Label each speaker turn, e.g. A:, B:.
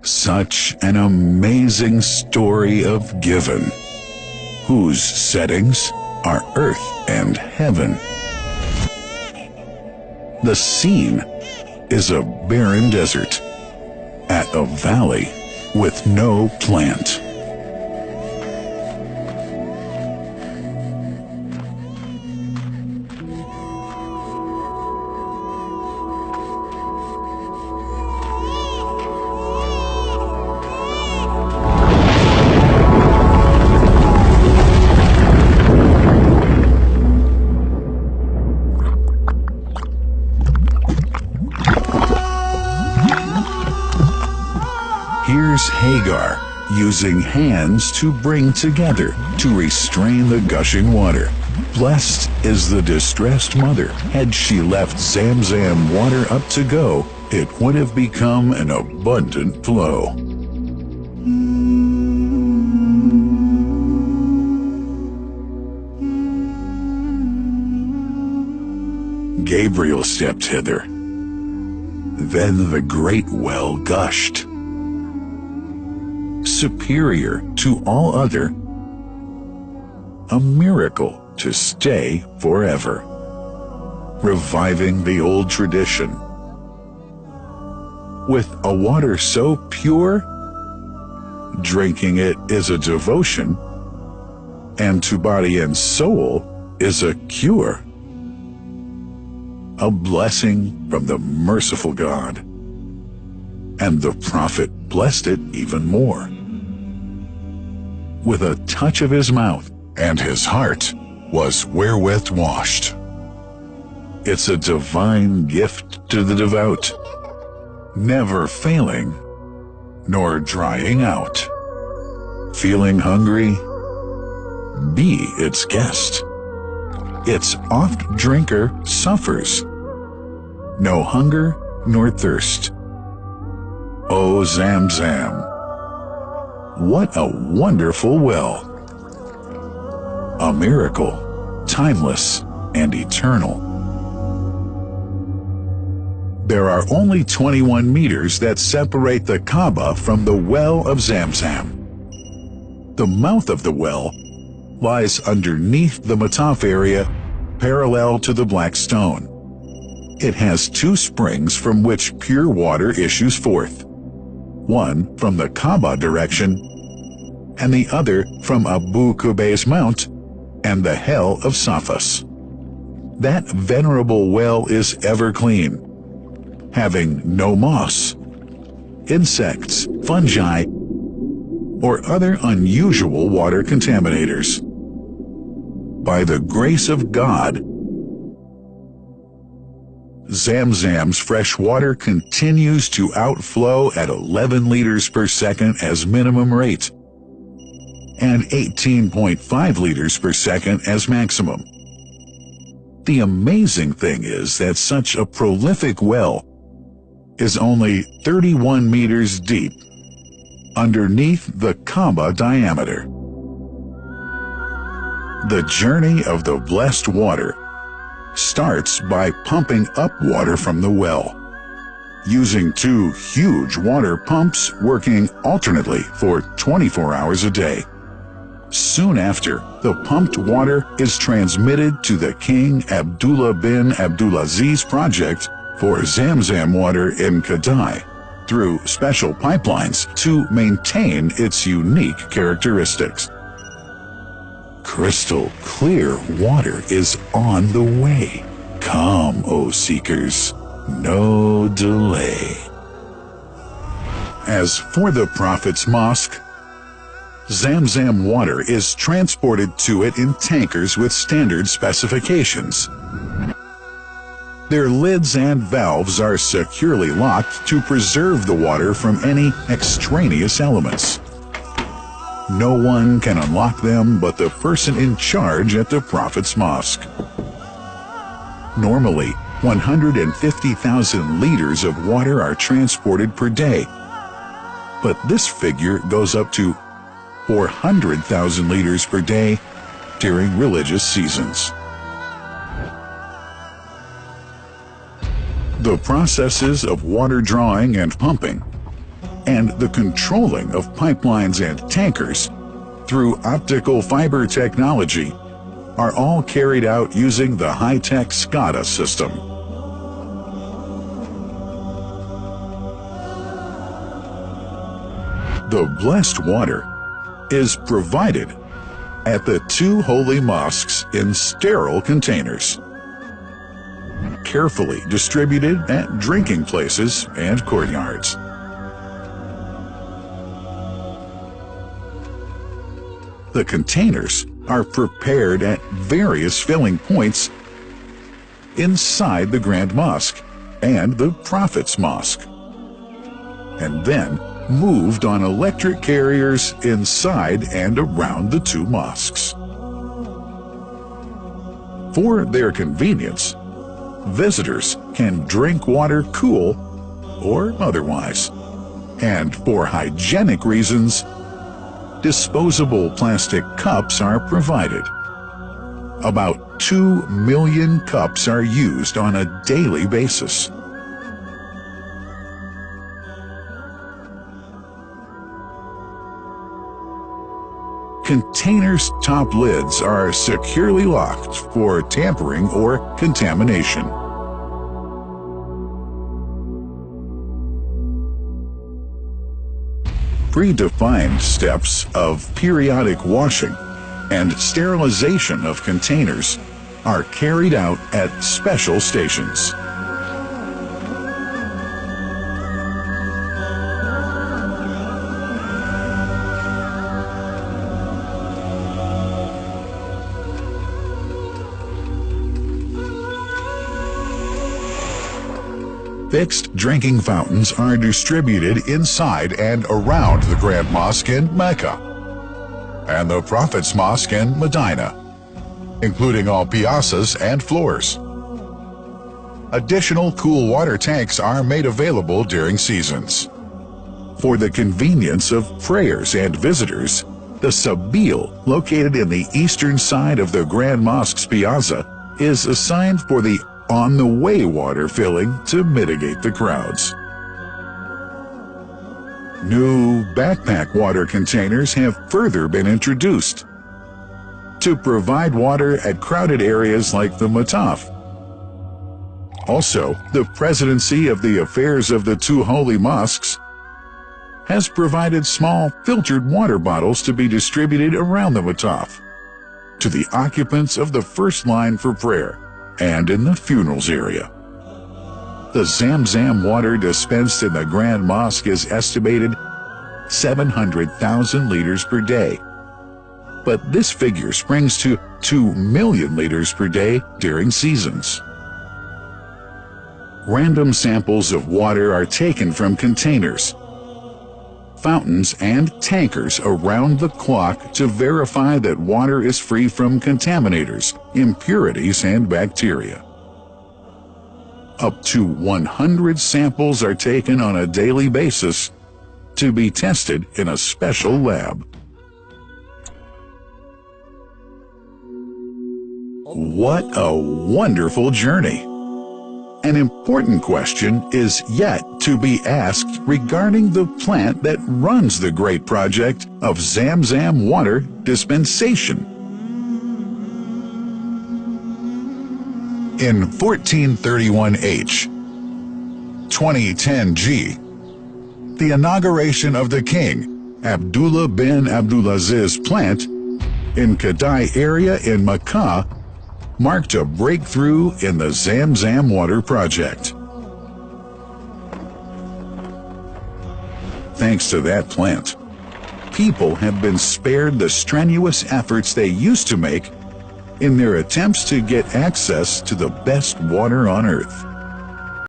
A: Such an amazing story of giving, whose settings are earth and heaven. The scene is a barren desert at a valley with no plant. Here's Hagar using hands to bring together to restrain the gushing water. Blessed is the distressed mother. Had she left Zamzam water up to go, it would have become an abundant flow. Gabriel stepped hither. Then the great well gushed, superior to all other, a miracle to stay forever, reviving the old tradition. With a water so pure, drinking it is a devotion, and to body and soul is a cure, a blessing from the merciful God. And the prophet blessed it even more. With a touch of his mouth, and his heart was wherewith washed. It's a divine gift to the devout, never failing, nor drying out. Feeling hungry? Be its guest. Its oft drinker suffers no hunger nor thirst. O Zamzam, what a wonderful well! A miracle, timeless and eternal. There are only 21 meters that separate the Kaaba from the well of Zamzam. The mouth of the well lies underneath the Mataf area, parallel to the black stone. It has two springs from which pure water issues forth, one from the Kaaba direction, and the other from Abu Qubay's mount and the hell of Safas. That venerable well is ever clean, having no moss, insects, fungi, or other unusual water contaminators. By the grace of God, Zamzam's fresh water continues to outflow at 11 liters per second as minimum rate, and 18.5 liters per second as maximum. The amazing thing is that such a prolific well is only 31 meters deep, underneath the Kaaba diameter. The journey of the blessed water starts by pumping up water from the well, using two huge water pumps working alternately for 24 hours a day. Soon after, the pumped water is transmitted to the King Abdullah bin Abdulaziz project for Zamzam water in Kadai through special pipelines to maintain its unique characteristics. Crystal clear water is on the way. Come, O seekers, no delay. As for the Prophet's mosque, Zamzam water is transported to it in tankers with standard specifications. Their lids and valves are securely locked to preserve the water from any extraneous elements. No one can unlock them but the person in charge at the Prophet's mosque. Normally, 150,000 liters of water are transported per day, but this figure goes up to 400,000 liters per day during religious seasons. The processes of water drawing and pumping and the controlling of pipelines and tankers through optical fiber technology are all carried out using the high-tech SCADA system. The blessed water is provided at the two holy mosques in sterile containers, carefully distributed at drinking places and courtyards. The containers are prepared at various filling points inside the Grand Mosque and the Prophet's Mosque, and then moved on electric carriers inside and around the two mosques. For their convenience, visitors can drink water cool or otherwise, and for hygienic reasons, disposable plastic cups are provided. About 2 million cups are used on a daily basis. Containers' top lids are securely locked for tampering or contamination. Predefined steps of periodic washing and sterilization of containers are carried out at special stations. Fixed drinking fountains are distributed inside and around the Grand Mosque in Mecca and the Prophet's Mosque in Medina, including all piazzas and floors. Additional cool water tanks are made available during seasons. For the convenience of prayers and visitors, the Sabil, located in the eastern side of the Grand Mosque's piazza, is assigned for the on-the-way water filling to mitigate the crowds. New backpack water containers have further been introduced to provide water at crowded areas like the Mataf. Also, the Presidency of the Affairs of the Two Holy Mosques has provided small filtered water bottles to be distributed around the Mataf to the occupants of the first line for prayer and in the funerals area. The Zamzam water dispensed in the Grand Mosque is estimated 700,000 liters per day, but this figure springs to 2 million liters per day during seasons. Random samples of water are taken from containers, fountains, and tankers around the clock to verify that water is free from contaminators, impurities, and bacteria. Up to 100 samples are taken on a daily basis to be tested in a special lab. What a wonderful journey! An important question is yet to be asked regarding the plant that runs the great project of Zamzam water dispensation. In 1431H, 2010G, the inauguration of the king, Abdullah bin Abdulaziz plant in Kadai area in Makkah marked a breakthrough in the Zamzam water project. Thanks to that plant, people have been spared the strenuous efforts they used to make in their attempts to get access to the best water on earth.